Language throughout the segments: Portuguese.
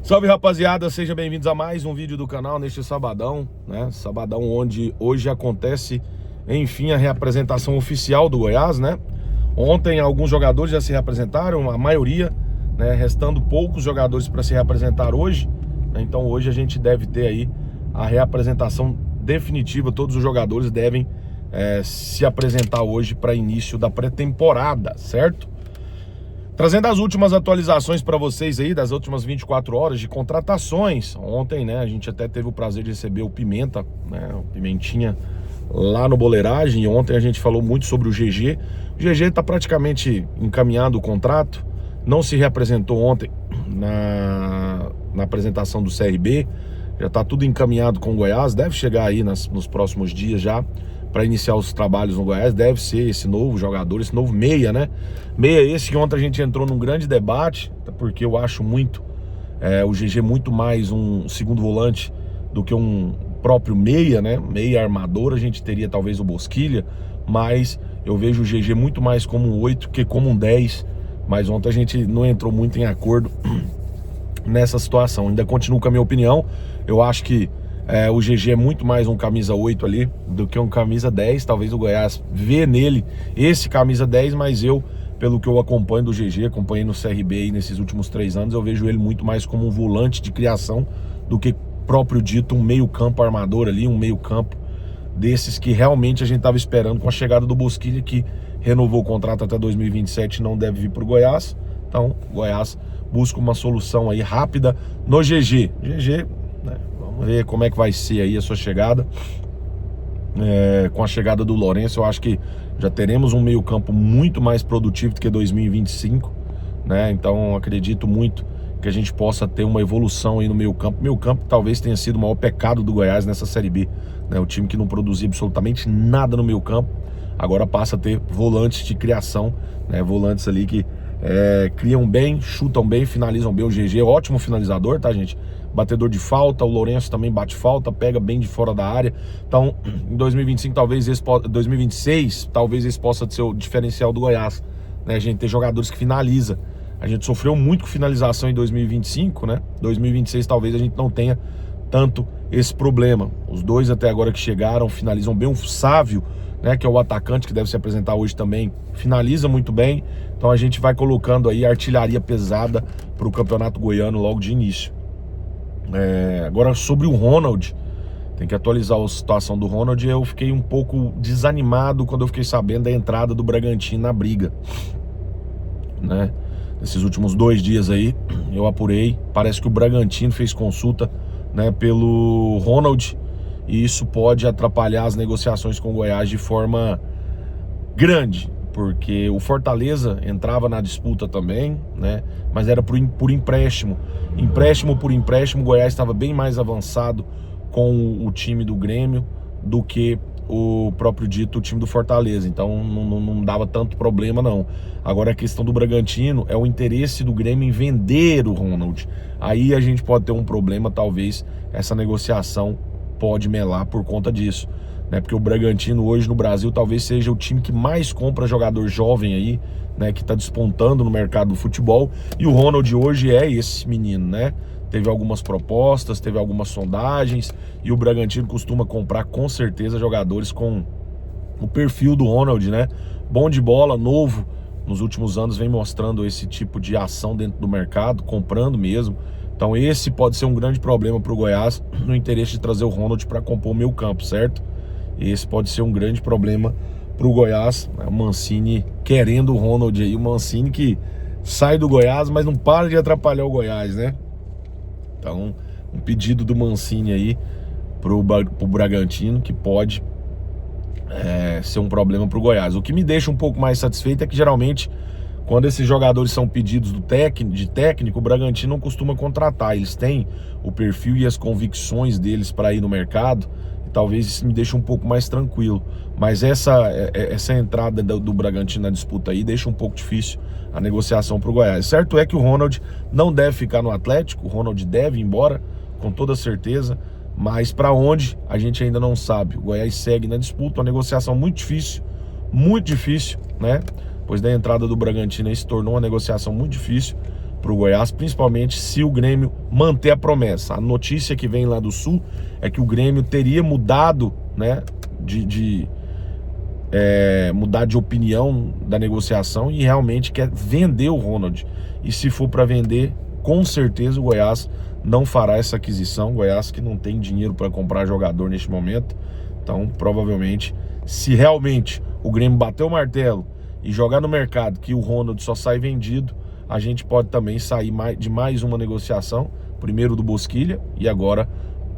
Salve, rapaziada, sejam bem-vindos a mais um vídeo do canal neste sabadão, né? Sabadão onde hoje acontece, enfim, a reapresentação oficial do Goiás, né? Ontem alguns jogadores já se reapresentaram, a maioria, né? Restando poucos jogadores para se reapresentar hoje, né? Então hoje a gente deve ter aí a reapresentação definitiva, todos os jogadores devem se apresentar hoje para início da pré-temporada, certo? Trazendo as últimas atualizações para vocês aí, das últimas 24 horas de contratações. Ontem, né, a gente até teve o prazer de receber o Pimenta, né, o Pimentinha, lá no Boleiragem. E ontem a gente falou muito sobre o GG. O GG está praticamente encaminhado o contrato. Não se reapresentou ontem na apresentação do CRB. Já está tudo encaminhado com o Goiás. Deve chegar aí nos próximos dias já, para iniciar os trabalhos no Goiás. Deve ser esse novo jogador, esse novo meia, né? Meia esse que ontem a gente entrou num grande debate, porque eu acho muito o GG muito mais um segundo volante do que um próprio meia, né? Meia armador, a gente teria talvez o Bosquilha, mas eu vejo o GG muito mais como um 8 que como um 10, mas ontem a gente não entrou muito em acordo nessa situação. Ainda continuo com a minha opinião, eu acho que o GG é muito mais um camisa 8 ali do que um camisa 10. Talvez o Goiás vê nele esse camisa 10, mas eu, pelo que eu acompanho do GG, acompanhei no CRB aí nesses últimos 3 anos, eu vejo ele muito mais como um volante de criação do que próprio dito um meio campo armador ali, um meio campo desses que realmente a gente estava esperando com a chegada do Bosquilha, que renovou o contrato até 2027 e não deve vir para o Goiás. Então o Goiás busca uma solução aí rápida no GG. GG, né? Vamos ver como é que vai ser aí a sua chegada. Com a chegada do Lourenço, eu acho que já teremos um meio campo muito mais produtivo do que 2025, né? Então acredito muito que a gente possa ter uma evolução aí no meio campo. Meio campo talvez tenha sido o maior pecado do Goiás nessa Série B, né? O time que não produzia absolutamente nada no meio campo, agora passa a ter volantes de criação, né? Volantes ali que criam bem, chutam bem, finalizam bem. O GG é ótimo finalizador, tá, gente? Batedor de falta, o Lourenço também bate falta, pega bem de fora da área. Então, em 2025, 2026, talvez esse possa ser o diferencial do Goiás, né? A gente ter jogadores que finaliza. A gente sofreu muito com finalização em 2025, né? 2026 talvez a gente não tenha tanto esse problema. Os dois até agora que chegaram finalizam bem. O Sávio, né, que é o atacante que deve se apresentar hoje também, finaliza muito bem. Então a gente vai colocando aí artilharia pesada para o Campeonato Goiano logo de início. Agora sobre o Ronald, tem que atualizar a situação do Ronald. Eu fiquei um pouco desanimado quando eu fiquei sabendo da entrada do Bragantino na briga, né? Nesses últimos 2 dias aí eu apurei, parece que o Bragantino fez consulta, né, pelo Ronald, e isso pode atrapalhar as negociações com o Goiás de forma grande, porque o Fortaleza entrava na disputa também, né? Mas era por empréstimo. Empréstimo por empréstimo, o Goiás estava bem mais avançado com o time do Grêmio do que o próprio dito time do Fortaleza. Então não dava tanto problema não. Agora a questão do Bragantino é o interesse do Grêmio em vender o Ronald. Aí a gente pode ter um problema, talvez essa negociação pode melar por conta disso, né? Porque o Bragantino hoje no Brasil talvez seja o time que mais compra jogador jovem aí, né, que está despontando no mercado do futebol, e o Ronald hoje é esse menino, né? Teve algumas propostas, teve algumas sondagens, e o Bragantino costuma comprar com certeza jogadores com o perfil do Ronald, né? Bom de bola, novo, nos últimos anos vem mostrando esse tipo de ação dentro do mercado, comprando mesmo. Então esse pode ser um grande problema para o Goiás no interesse de trazer o Ronald para compor o meio campo, certo? Esse pode ser um grande problema para o Goiás, né? O Mancini querendo o Ronald aí, o Mancini que sai do Goiás, mas não para de atrapalhar o Goiás, né? Então, um pedido do Mancini aí pro Bragantino que pode ser um problema para o Goiás. O que me deixa um pouco mais satisfeito é que geralmente quando esses jogadores são pedidos de técnico, o Bragantino não costuma contratar. Eles têm o perfil e as convicções deles para ir no mercado, e talvez isso me deixe um pouco mais tranquilo. Mas essa entrada do Bragantino na disputa aí deixa um pouco difícil a negociação para o Goiás. Certo é que o Ronald não deve ficar no Atlético, o Ronald deve ir embora, com toda certeza, mas para onde a gente ainda não sabe. O Goiás segue na disputa, uma negociação muito difícil, né? Pois da entrada do Bragantino aí se tornou uma negociação muito difícil para o Goiás, principalmente se o Grêmio manter a promessa. A notícia que vem lá do Sul é que o Grêmio teria mudado, né, mudar de opinião da negociação e realmente quer vender o Ronald. E se for para vender, com certeza o Goiás não fará essa aquisição. O Goiás que não tem dinheiro para comprar jogador neste momento. Então, provavelmente, se realmente o Grêmio bater o martelo e jogar no mercado que o Ronald só sai vendido, a gente pode também sair de mais uma negociação, primeiro do Bosquilha e agora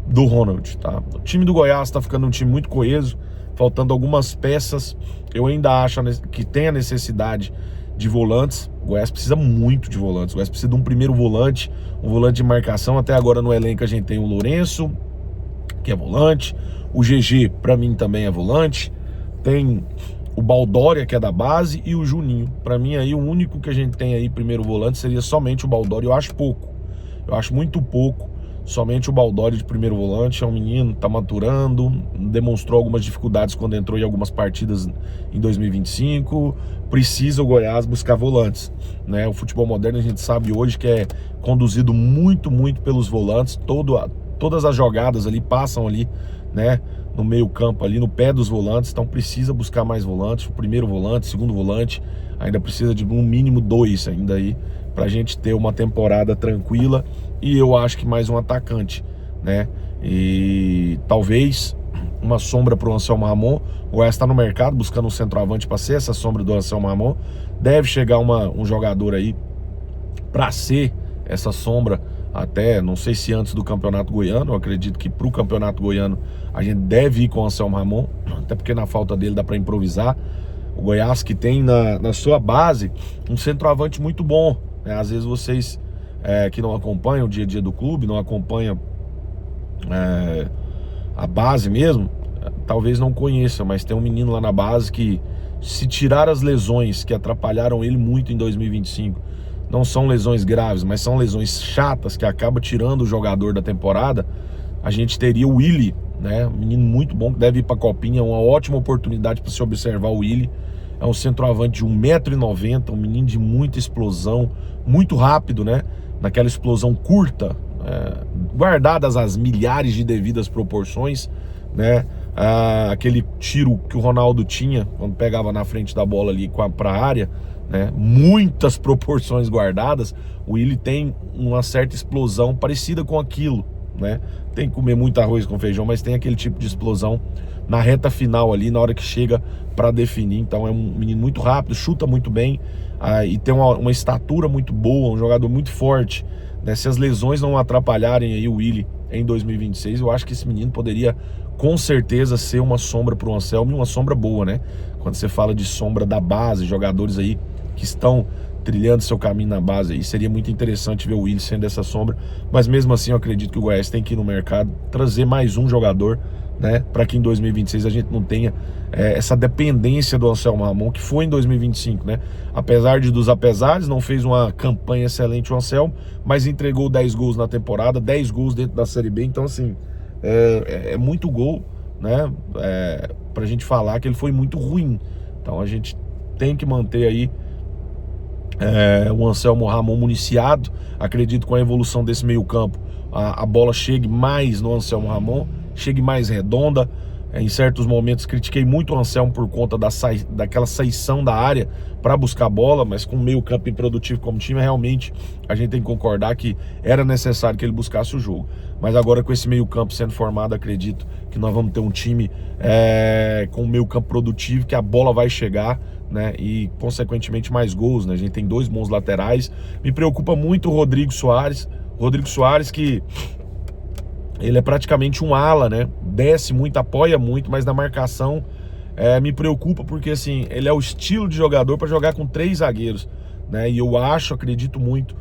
do Ronald, tá? O time do Goiás está ficando um time muito coeso, faltando algumas peças. Eu ainda acho que tem a necessidade de volantes. O Goiás precisa muito de volantes. O Goiás precisa de um primeiro volante, um volante de marcação. Até agora no elenco a gente tem o Lourenço, que é volante. O GG, para mim, também é volante. Tem o Baldória, que é da base, e o Juninho. Para mim, aí, o único que a gente tem aí, primeiro volante, seria somente o Baldória. Eu acho pouco. Eu acho muito pouco. Somente o Baldória de primeiro volante. É um menino, tá maturando, demonstrou algumas dificuldades quando entrou em algumas partidas em 2025. Precisa o Goiás buscar volantes, né? O futebol moderno, a gente sabe hoje que é conduzido muito, muito pelos volantes. Todas as jogadas ali passam ali, né, no meio campo ali, no pé dos volantes. Então precisa buscar mais volantes, o primeiro volante, o segundo volante. Ainda precisa de um mínimo 2 ainda aí, pra gente ter uma temporada tranquila. E eu acho que mais um atacante, né? E talvez uma sombra pro Anselmo Ramon. O Goiás está no mercado buscando um centroavante para ser essa sombra do Anselmo Ramon. Deve chegar um jogador aí para ser essa sombra, até, não sei se antes do Campeonato Goiano. Eu acredito que pro Campeonato Goiano a gente deve ir com o Anselmo Ramon, até porque na falta dele dá para improvisar. O Goiás que tem na sua base um centroavante muito bom, né? Às vezes vocês que não acompanham o dia a dia do clube, não acompanham a base mesmo, talvez não conheça, mas tem um menino lá na base que, se tirar as lesões que atrapalharam ele muito em 2025, não são lesões graves, mas são lesões chatas que acabam tirando o jogador da temporada, a gente teria o Willy, né? Um menino muito bom que deve ir para a Copinha, uma ótima oportunidade para se observar o Willy. É um centroavante de 1,90 m, um menino de muita explosão, muito rápido, né? Naquela explosão curta, guardadas as milhares de devidas proporções, né? Aquele tiro que o Ronaldo tinha quando pegava na frente da bola ali para a área, né? Muitas proporções guardadas. O Willy tem uma certa explosão parecida com aquilo, né? Tem que comer muito arroz com feijão, mas tem aquele tipo de explosão na reta final ali, na hora que chega para definir. Então é um menino muito rápido, chuta muito bem, e tem uma estatura muito boa, um jogador muito forte, né? Se as lesões não atrapalharem aí o Willy em 2026, eu acho que esse menino poderia com certeza ser uma sombra para o Anselmo, e uma sombra boa, né? Quando você fala de sombra da base, jogadores aí que estão trilhando seu caminho na base aí, seria muito interessante ver o Willy sendo essa sombra. Mas mesmo assim eu acredito que o Goiás tem que ir no mercado, trazer mais um jogador, né, para que em 2026 a gente não tenha essa dependência do Anselmo Ramon, que foi em 2025, né? Apesar dos apesares, não fez uma campanha excelente o Anselmo, mas entregou 10 gols na temporada, 10 gols dentro da Série B. Então assim, é muito gol, né, pra gente falar que ele foi muito ruim. Então a gente tem que manter aí o Anselmo Ramon municiado. Acredito que com a evolução desse meio campo a bola chegue mais no Anselmo Ramon, chegue mais redonda. Em certos momentos critiquei muito o Anselmo por conta daquela saição da área para buscar bola, mas com o meio campo improdutivo como time, realmente a gente tem que concordar que era necessário que ele buscasse o jogo. Mas agora com esse meio campo sendo formado, acredito que nós vamos ter um time com um meio campo produtivo, que a bola vai chegar, né, e consequentemente mais gols, né? A gente tem 2 bons laterais. Me preocupa muito o Rodrigo Soares, que ele é praticamente um ala, né? Desce muito, apoia muito, mas na marcação me preocupa, porque assim, ele é o estilo de jogador para jogar com 3 zagueiros, né? E eu acredito muito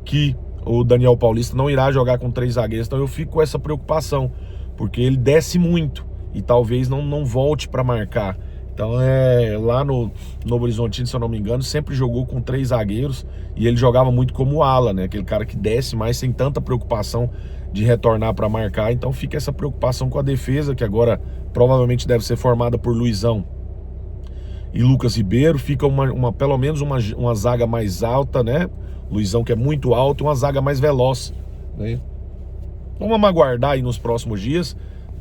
que o Daniel Paulista não irá jogar com 3 zagueiros. Então eu fico com essa preocupação, porque ele desce muito e talvez não volte para marcar. Então lá no Novo Horizontino, se eu não me engano, sempre jogou com 3 zagueiros e ele jogava muito como ala, né? Aquele cara que desce mais sem tanta preocupação de retornar para marcar. Então fica essa preocupação com a defesa, que agora provavelmente deve ser formada por Luizão e Lucas Ribeiro. Fica pelo menos uma zaga mais alta, né? Luizão, que é muito alto, uma zaga mais veloz, né? Então vamos aguardar aí nos próximos dias.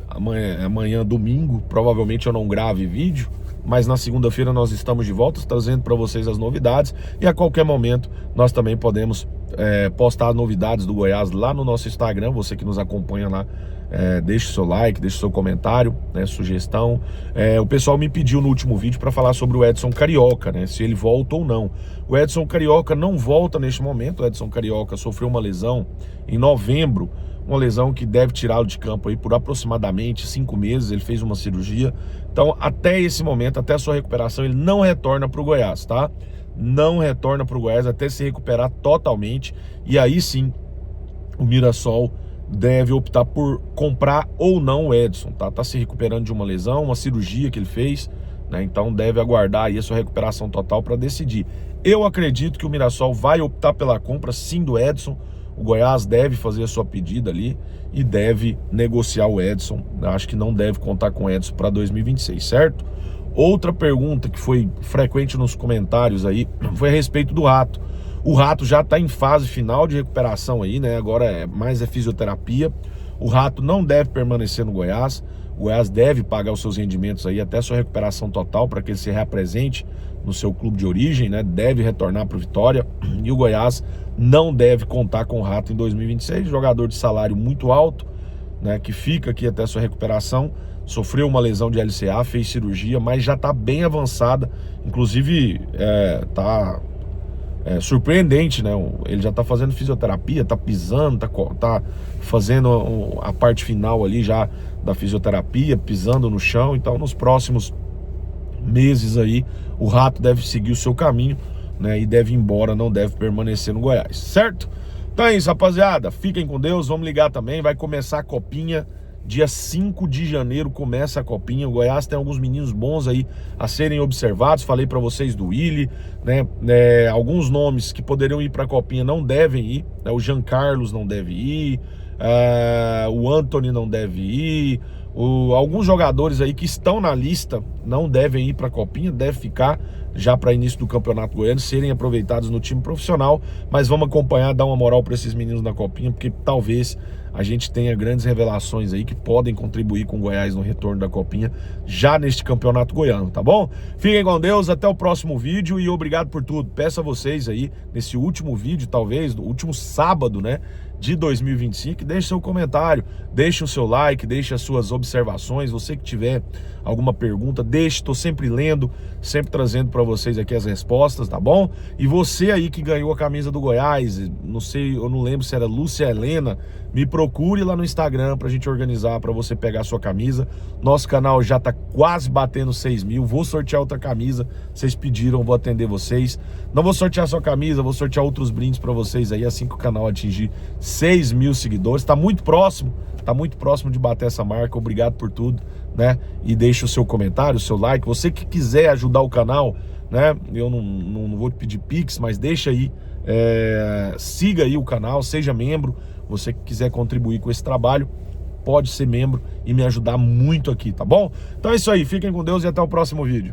Amanhã, domingo, provavelmente eu não grave vídeo, mas na segunda-feira nós estamos de volta, trazendo para vocês as novidades, e a qualquer momento nós também podemos postar novidades do Goiás lá no nosso Instagram. Você que nos acompanha lá, deixe seu like, deixe seu comentário, né, sugestão. O pessoal me pediu no último vídeo para falar sobre o Edson Carioca, né, se ele volta ou não. O Edson Carioca não volta neste momento. O Edson Carioca sofreu uma lesão em novembro, uma lesão que deve tirá-lo de campo aí por aproximadamente 5 meses. Ele fez uma cirurgia. Então, até esse momento, até a sua recuperação, ele não retorna para o Goiás, tá? Não retorna para o Goiás até se recuperar totalmente. E aí sim, o Mirassol deve optar por comprar ou não o Edson, tá? Tá se recuperando de uma lesão, uma cirurgia que ele fez, né? Então deve aguardar aí a sua recuperação total para decidir. Eu acredito que o Mirassol vai optar pela compra sim do Edson. O Goiás deve fazer a sua pedida ali e deve negociar o Edson. Acho que não deve contar com o Edson para 2026, certo? Outra pergunta que foi frequente nos comentários aí foi a respeito do Rato. O Rato já está em fase final de recuperação aí, né? Agora é fisioterapia. O Rato não deve permanecer no Goiás. O Goiás deve pagar os seus rendimentos aí até a sua recuperação total para que ele se reapresente no seu clube de origem, né? Deve retornar para o Vitória. E o Goiás não deve contar com o Rato em 2026. Jogador de salário muito alto, né? Que fica aqui até a sua recuperação. Sofreu uma lesão de LCA, fez cirurgia, mas já está bem avançada. Inclusive, tá surpreendente, né? Ele já tá fazendo fisioterapia, tá pisando, tá fazendo a parte final ali já da fisioterapia, pisando no chão. Então, nos próximos meses aí, o Rato deve seguir o seu caminho, né? E deve ir embora, não deve permanecer no Goiás, certo? Então é isso, rapaziada. Fiquem com Deus, vamos ligar também. Vai começar a Copinha. Dia 5 de janeiro começa a Copinha. O Goiás tem alguns meninos bons aí a serem observados. Falei para vocês do Willi, né? Alguns nomes que poderiam ir para a Copinha não devem ir, né? O Jean Carlos não deve ir, o Anthony não deve ir, alguns jogadores aí que estão na lista não devem ir para a Copinha, deve ficar já para início do Campeonato Goiano, serem aproveitados no time profissional. Mas vamos acompanhar, dar uma moral para esses meninos na Copinha, porque talvez a gente tenha grandes revelações aí que podem contribuir com o Goiás no retorno da Copinha já neste Campeonato Goiano, tá bom? Fiquem com Deus, até o próximo vídeo e obrigado por tudo. Peço a vocês aí, nesse último vídeo, talvez, no último sábado, né, de 2025, deixe seu comentário, deixe o seu like, deixe as suas observações. Você que tiver alguma pergunta, deixe, estou sempre lendo, sempre trazendo para vocês aqui as respostas, tá bom? E você aí que ganhou a camisa do Goiás, não sei, eu não lembro se era Lúcia Helena, me procure lá no Instagram pra gente organizar, pra você pegar a sua camisa. Nosso canal já tá quase batendo 6 mil, vou sortear outra camisa, vocês pediram, vou atender vocês. Não vou sortear a sua camisa, vou sortear outros brindes pra vocês aí, assim que o canal atingir 6 mil seguidores. Tá muito próximo de bater essa marca. Obrigado por tudo, né? E deixe o seu comentário, o seu like. Você que quiser ajudar o canal, né? Eu não vou te pedir Pix, mas deixa aí, siga aí o canal, seja membro. Você que quiser contribuir com esse trabalho, pode ser membro e me ajudar muito aqui, tá bom? Então é isso aí, fiquem com Deus e até o próximo vídeo.